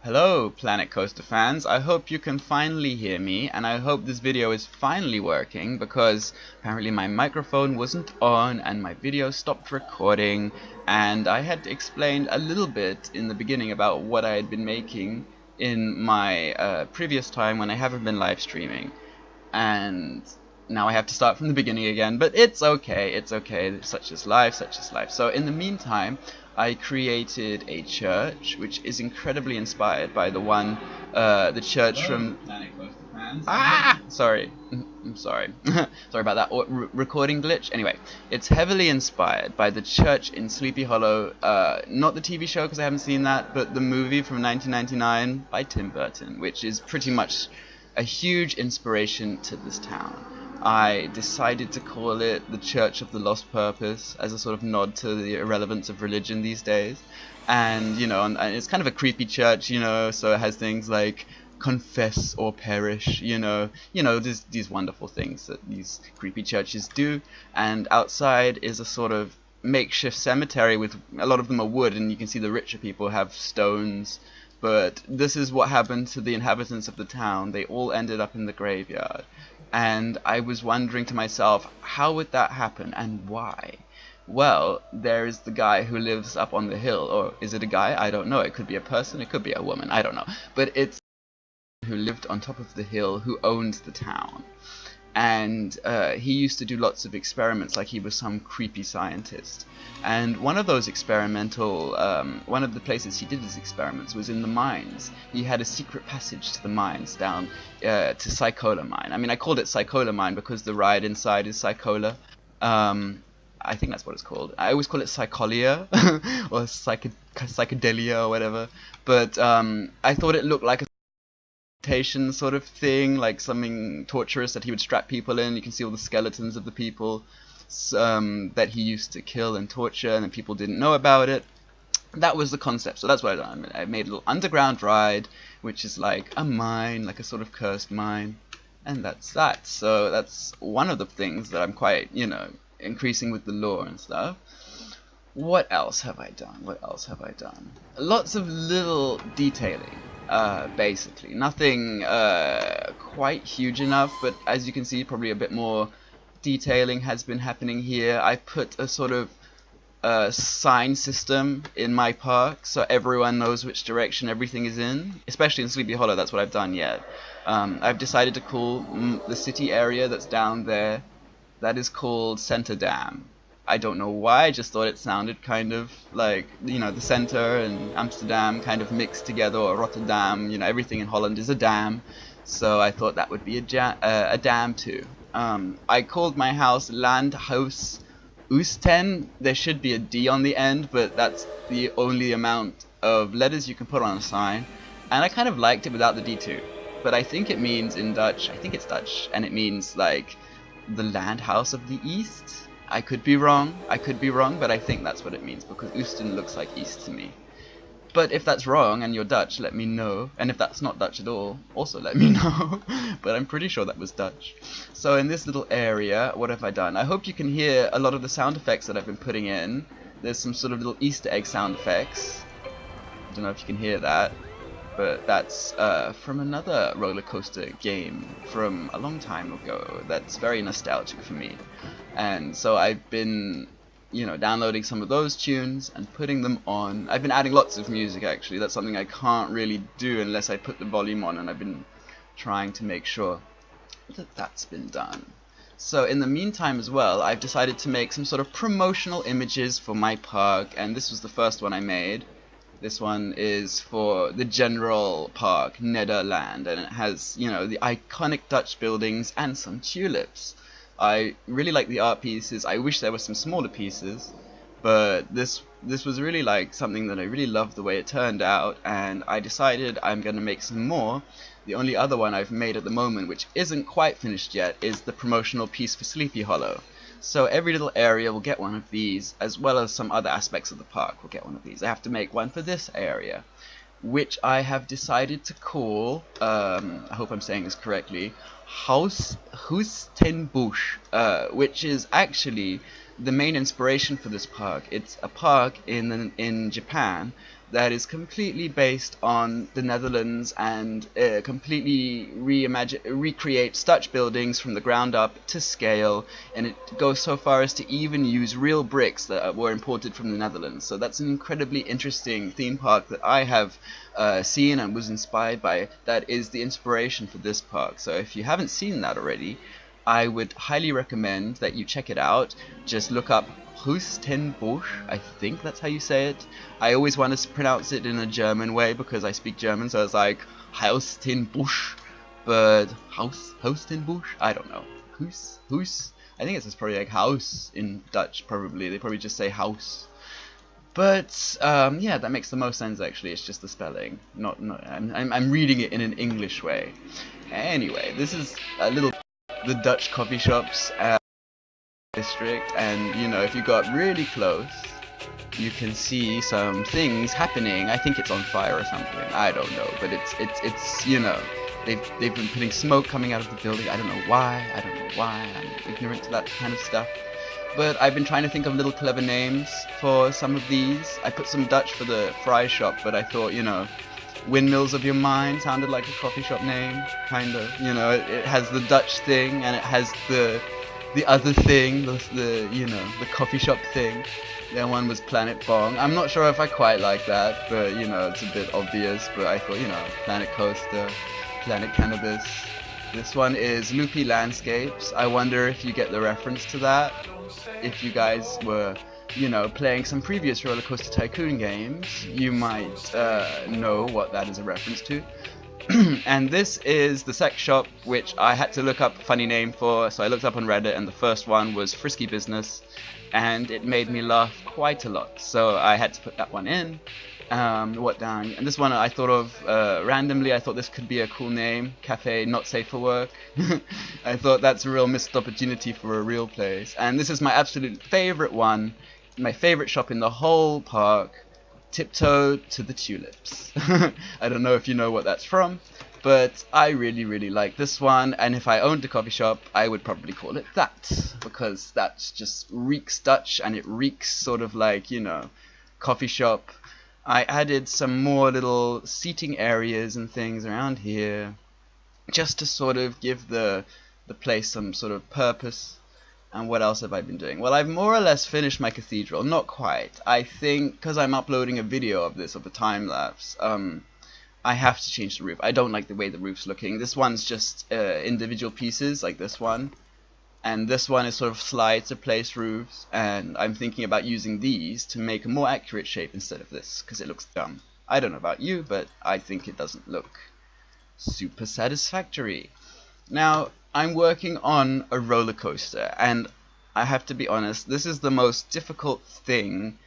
Hello, PlanetCoaster fans. I hope you can finally hear me, and I hope this video is finally working because apparently my microphone wasn't on and my video stopped recording, and I had explained a little bit in the beginning about what I had been making in my previous time when I haven't been live streaming, and now I have to start from the beginning again, but it's okay, such is life, such is life. So in the meantime, I created a church which is incredibly inspired by the church from sorry, I'm sorry, sorry about that recording glitch. Anyway, it's heavily inspired by the church in Sleepy Hollow, not the TV show because I haven't seen that, but the movie from 1999 by Tim Burton, which is pretty much a huge inspiration to this town. I decided to call it the Church of the Lost Purpose as a sort of nod to the irrelevance of religion these days. And, you know, and it's kind of a creepy church, you know, so it has things like confess or perish, you know, these wonderful things that these creepy churches do. And outside is a sort of makeshift cemetery with a lot of them are wood, and you can see the richer people have stones. But this is what happened to the inhabitants of the town. They all ended up in the graveyard. And I was wondering to myself, how would that happen and why? Well, there is the guy who lives up on the hill. Or is it a guy? I don't know. It could be a person. It could be a woman. I don't know. But it's who lived on top of the hill who owned the town. And he used to do lots of experiments like he was some creepy scientist. And one of those experimental, one of the places he did his experiments was in the mines. He had a secret passage to the mines down to Psychola Mine. I mean, I called it Psychola Mine because the ride inside is Psychola. I think that's what it's called. I always call it Psycholia or Psychedelia or whatever. But I thought it looked like a sort of thing, like something torturous that he would strap people in. You can see all the skeletons of the people that he used to kill and torture, and then people didn't know about it. That was the concept, so that's what I done. I made a little underground ride, which is like a mine, like a sort of cursed mine, and that's that. So that's one of the things that I'm quite, you know, increasing with the lore and stuff. What else have I done? Lots of little detailing. Basically nothing quite huge enough, but as you can see, probably a bit more detailing has been happening here. I put a sort of sign system in my park so everyone knows which direction everything is in, especially in Sleepy Hollow. That's what I've done yet. I've decided to call the city area that's down there, that is called Center Dam. I don't know why, I just thought it sounded kind of like, you know, the center and Amsterdam kind of mixed together, or Rotterdam, you know, everything in Holland is a dam, so I thought that would be a dam too. I called my house Landhuis Oosten. There should be a D on the end, but that's the only amount of letters you can put on a sign, and I kind of liked it without the D too, but I think it means in Dutch, I think it's Dutch, and it means like the land house of the East. I could be wrong, but I think that's what it means, because Oosten looks like east to me. But if that's wrong and you're Dutch, let me know. And if that's not Dutch at all, also let me know. But I'm pretty sure that was Dutch. So in this little area, what have I done? I hope you can hear a lot of the sound effects that I've been putting in. There's some sort of little Easter egg sound effects. I don't know if you can hear that, but that's from another roller coaster game from a long time ago. That's very nostalgic for me. And so I've been, you know, downloading some of those tunes and putting them on. I've been adding lots of music, actually. That's something I can't really do unless I put the volume on, and I've been trying to make sure that that's been done. So in the meantime as well, I've decided to make some sort of promotional images for my park, and this was the first one I made. This one is for the general park, Nederland, and it has, you know, the iconic Dutch buildings and some tulips. I really like the art pieces. I wish there were some smaller pieces, but this was really like something that I really loved the way it turned out, and I decided I'm going to make some more. The only other one I've made at the moment, which isn't quite finished yet, is the promotional piece for Sleepy Hollow. So every little area will get one of these, as well as some other aspects of the park will get one of these. I have to make one for this area, which I have decided to call, I hope I'm saying this correctly, Hustenbusch, which is actually the main inspiration for this park. It's a park in Japan that is completely based on the Netherlands and completely recreates Dutch buildings from the ground up to scale, and it goes so far as to even use real bricks that were imported from the Netherlands. So that's an incredibly interesting theme park that I have seen and was inspired by. That is the inspiration for this park. So if you haven't seen that already, I would highly recommend that you check it out. Just look up Huis ten Bosch, I think that's how you say it. I always want to pronounce it in a German way because I speak German, so it's like Huis ten Bosch, but Haus ten Bosch? I don't know. Huis? I think it's probably like house in Dutch, probably. They probably just say house. But yeah, that makes the most sense actually. It's just the spelling. I'm reading it in an English way. Anyway, this is a little the Dutch coffee shops district, and you know, if you got really close, you can see some things happening. I think it's on fire or something. I don't know, but it's you know, they've been putting smoke coming out of the building. I don't know why. I'm ignorant to that kind of stuff. But I've been trying to think of little clever names for some of these. I put some Dutch for the fry shop, but I thought, you know, Windmills of Your Mind sounded like a coffee shop name, kind of. You know, it has the Dutch thing, and it has the other thing, the you know, the coffee shop thing. The other one was Planet Bong. I'm not sure if I quite like that, but you know, it's a bit obvious. But I thought, you know, PlanetCoaster, Planet Cannabis. This one is Loopy Landscapes. I wonder if you get the reference to that. If you guys were, you know, playing some previous Roller Coaster Tycoon games, you might know what that is a reference to. And this is the sex shop, which I had to look up a funny name for, so I looked up on Reddit, and the first one was Frisky Business, and it made me laugh quite a lot, so I had to put that one in. And this one I thought of randomly. I thought this could be a cool name, Cafe Not Safe for Work. I thought that's a real missed opportunity for a real place. And this is my absolute favorite one, my favorite shop in the whole park, Tiptoe to the Tulips. I don't know if you know what that's from, but I really like this one, and if I owned a coffee shop, I would probably call it that, because that just reeks Dutch, and it reeks sort of like, you know, coffee shop. I added some more little seating areas and things around here, just to sort of give the place some sort of purpose. And what else have I been doing? Well, I've more or less finished my cathedral. Not quite. I think, because I'm uploading a video of this, of a time-lapse, I have to change the roof. I don't like the way the roof's looking. This one's just individual pieces, like this one. And this one is sort of slides to place roofs. And I'm thinking about using these to make a more accurate shape instead of this, because it looks dumb. I don't know about you, but I think it doesn't look super satisfactory. Now, I'm working on a roller coaster, and I have to be honest, this is the most difficult thing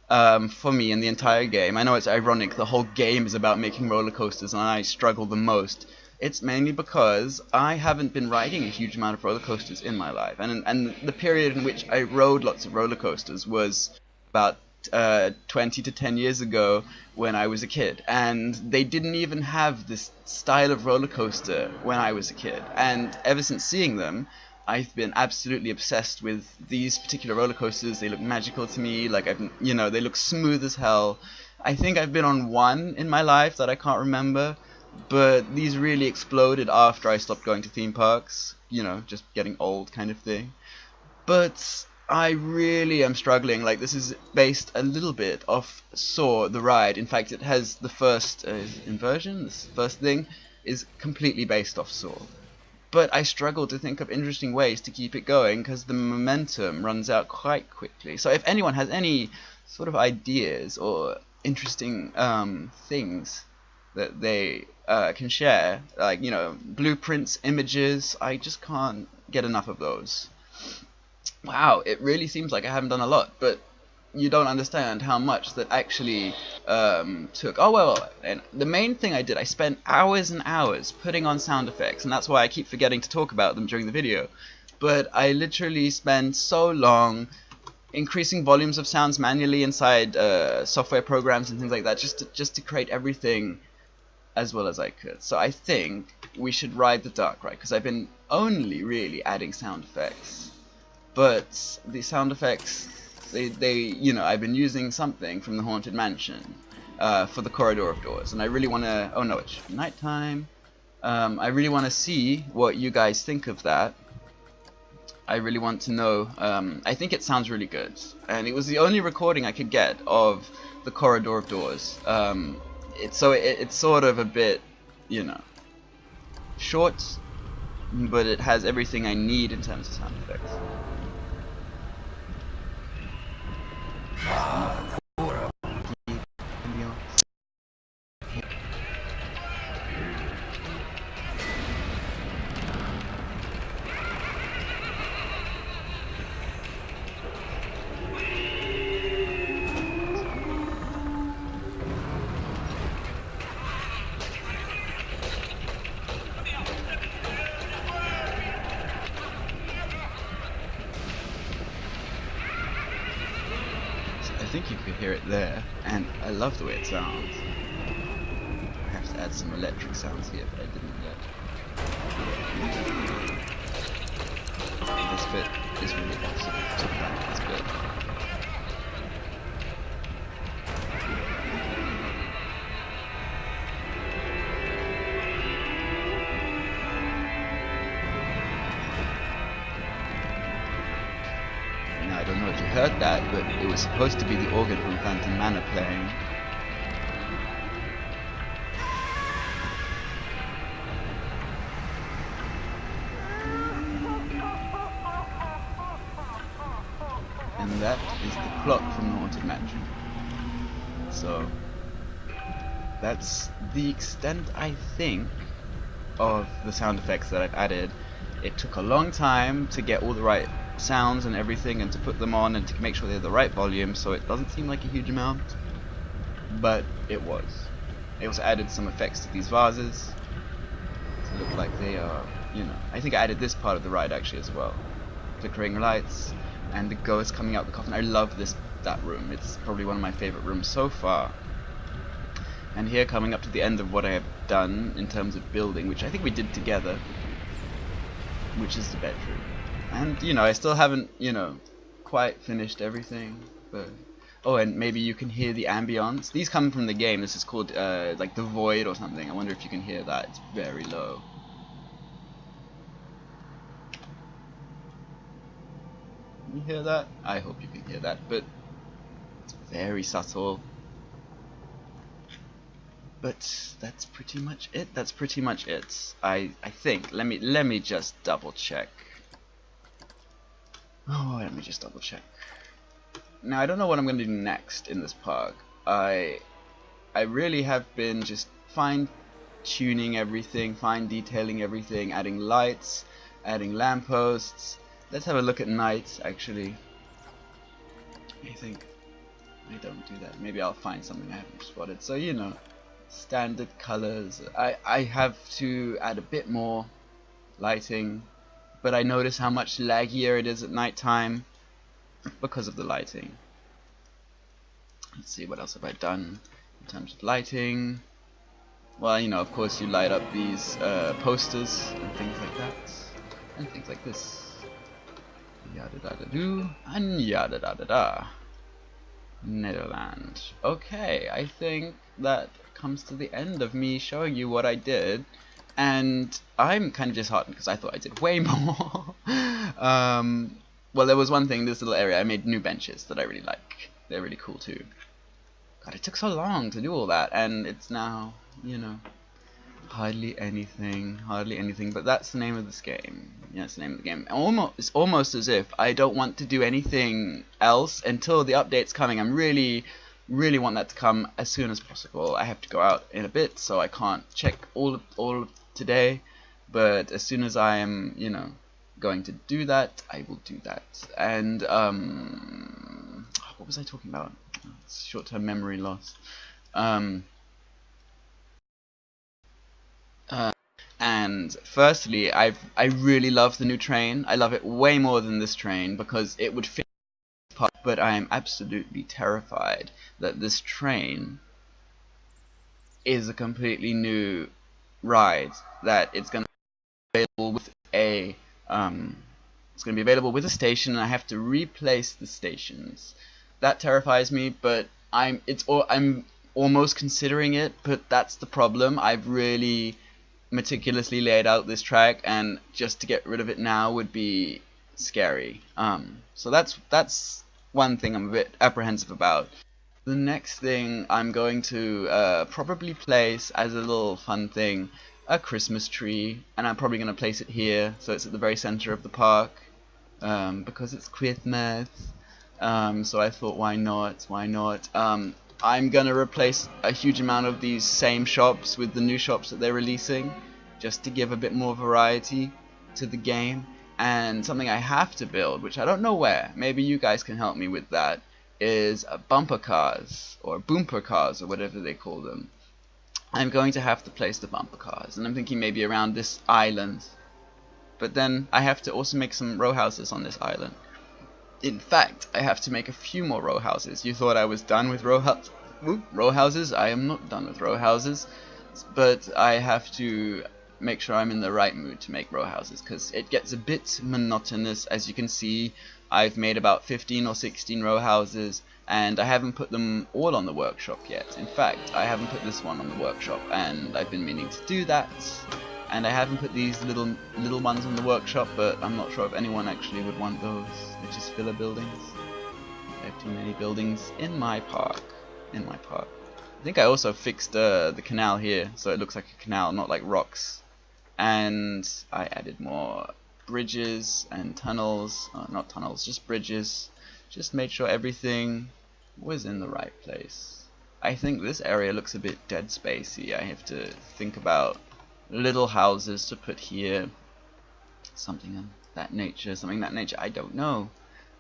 for me in the entire game. I know it's ironic, the whole game is about making roller coasters, and I struggle the most. It's mainly because I haven't been riding a huge amount of roller coasters in my life, and the period in which I rode lots of roller coasters was about 20 to 10 years ago when I was a kid, and they didn't even have this style of roller coaster when I was a kid, and ever since seeing them, I've been absolutely obsessed with these particular roller coasters. They look magical to me, like you know, they look smooth as hell. I think I've been on one in my life that I can't remember, but these really exploded after I stopped going to theme parks, you know, just getting old kind of thing. But I really am struggling. Like, this is based a little bit off Saw the ride. In fact, it has the first inversion. This first thing is completely based off Saw. But I struggle to think of interesting ways to keep it going because the momentum runs out quite quickly. So if anyone has any sort of ideas or interesting things that they can share, like, you know, blueprints, images, I just can't get enough of those. Wow, it really seems like I haven't done a lot, but you don't understand how much that actually took. Oh, well, and the main thing I did, I spent hours and hours putting on sound effects, and that's why I keep forgetting to talk about them during the video. But I literally spent so long increasing volumes of sounds manually inside software programs and things like that, just to create everything as well as I could. So I think we should ride the dark ride, because I've been only really adding sound effects. But the sound effects, they you know, I've been using something from the Haunted Mansion, for the corridor of doors, and I really want to. Oh no, it's nighttime. I really want to see what you guys think of that. I really want to know. I think it sounds really good, and it was the only recording I could get of the corridor of doors. It's sort of a bit, you know, short, but it has everything I need in terms of sound effects. I think you could hear it there, and I love the way it sounds. I have to add some electric sounds here, but I didn't yet. This bit is really awesome. Talk about this bit. I don't know if you heard that, but it was supposed to be the organ from Phantom Manor playing. And that is the clock from the Haunted Mansion. So that's the extent, I think, of the sound effects that I've added. It took a long time to get all the right sounds and everything, and to put them on and to make sure they're the right volume, so it doesn't seem like a huge amount, but it was. I also added some effects to these vases to look like they are, you know, I think I added this part of the ride actually as well. Flickering lights and the ghost coming out the coffin. I love that room. It's probably one of my favorite rooms so far. And here, coming up to the end of what I have done in terms of building, which I think we did together, which is the bedroom. And, you know, I still haven't, you know, quite finished everything, but... Oh, and maybe you can hear the ambience. These come from the game. This is called, like, The Void or something. I wonder if you can hear that. It's very low. Can you hear that? I hope you can hear that, but it's very subtle. But that's pretty much it. That's pretty much it. I think. Let me just double check. Oh, let me just double check. Now I don't know what I'm gonna do next in this park. I really have been just fine tuning everything, fine detailing everything, adding lights, adding lampposts. Let's have a look at night actually. I think I don't do that. Maybe I'll find something I haven't spotted. So, you know, standard colors. I have to add a bit more lighting, but I notice how much laggier it is at nighttime because of the lighting. Let's see, what else have I done in terms of lighting? Well, you know, of course you light up these posters and things like that, and things like this. Yada da da do, and yada da da da. Nederland. Okay, I think that comes to the end of me showing you what I did, and I'm kind of disheartened because I thought I did way more. Well, there was one thing, this little area, I made new benches that I really like. They're really cool too. God, it took so long to do all that, and it's now, you know, hardly anything, but that's the name of this game. Yeah, it's the name of the game. It's almost as if I don't want to do anything else until the update's coming. I'm really want that to come as soon as possible. I have to go out in a bit, so I can't check all of today, but as soon as I am, you know, going to do that, I will do that. And what was I talking about? It's short-term memory loss. And firstly, I really love the new train. I love it way more than this train because it would fit this part, but I am absolutely terrified that this train is a completely new ride, that it's going to be available with a station, and I have to replace the stations. That terrifies me, but I'm almost considering it, but that's the problem. I've really meticulously laid out this track, and just to get rid of it now would be scary. So that's one thing I'm a bit apprehensive about. The next thing I'm going to probably place as a little fun thing, a Christmas tree, and I'm probably going to place it here, so it's at the very center of the park, because it's Christmas. So I thought, why not? Why not? I'm gonna replace a huge amount of these same shops with the new shops that they're releasing, just to give a bit more variety to the game. And something I have to build, which I don't know where, maybe you guys can help me with that, is bumper cars, or boomper cars, or whatever they call them. I'm going to have to place the bumper cars, and I'm thinking maybe around this island. But then I have to also make some row houses on this island. In fact, I have to make a few more row houses. You thought I was done with row houses? I am not done with row houses, but I have to make sure I'm in the right mood to make row houses, because it gets a bit monotonous. As you can see, I've made about 15 or 16 row houses, and I haven't put them all on the workshop yet. In fact, I haven't put this one on the workshop, and I've been meaning to do that. And I haven't put these little ones on the workshop, but I'm not sure if anyone actually would want those. They're just filler buildings. I have too many buildings in my park. I think I also fixed the canal here, so it looks like a canal, not like rocks. And I added more bridges and tunnels. Not tunnels, just bridges. Just made sure everything was in the right place. I think this area looks a bit dead spacey. I have to think about little houses to put here, something of that nature, I don't know.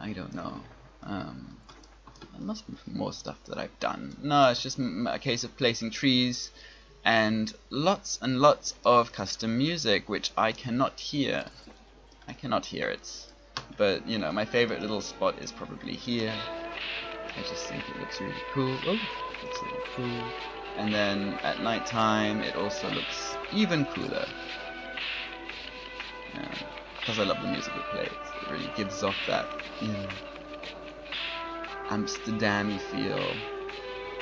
There must be more stuff that I've done. No, it's just a case of placing trees and lots of custom music, which I cannot hear. It, but you know, my favorite little spot is probably here. I just think it looks really cool. Oh, it looks really cool. And then at night time, it also looks even cooler. Because I love the music it plays. It really gives off that, Amsterdam-y feel.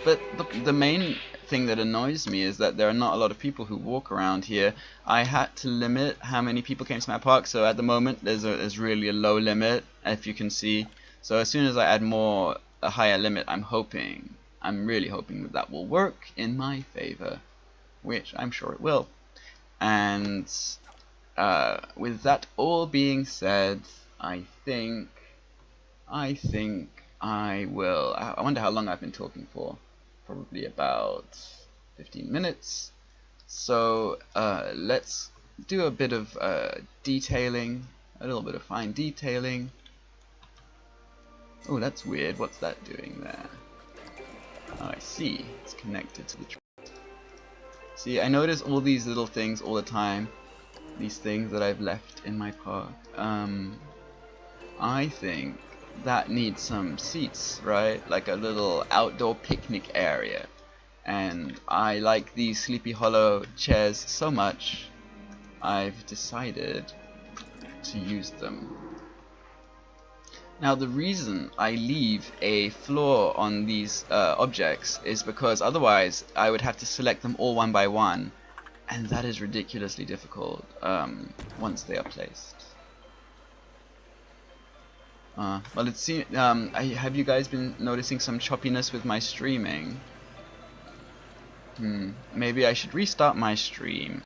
But the main thing that annoys me is that there are not a lot of people who walk around here. I had to limit how many people came to my park, so at the moment there's really a low limit, if you can see. So as soon as I add a higher limit, I'm really hoping that will work in my favor, which I'm sure it will. And with that all being said, I think I will. I wonder how long I've been talking for. Probably about 15 minutes. So let's do a bit of detailing, a little bit of fine detailing. Oh, that's weird. What's that doing there? Oh, I see. It's connected to the tree. See, I notice all these little things all the time. These things that I've left in my park. I think that needs some seats, right? Like a little outdoor picnic area. And I like these Sleepy Hollow chairs so much, I've decided to use them. Now the reason I leave a floor on these objects is because otherwise I would have to select them all one by one, and that is ridiculously difficult once they are placed. Well, it seems. Have you guys been noticing some choppiness with my streaming? Maybe I should restart my stream.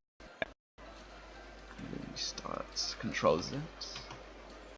Restart. Control Z.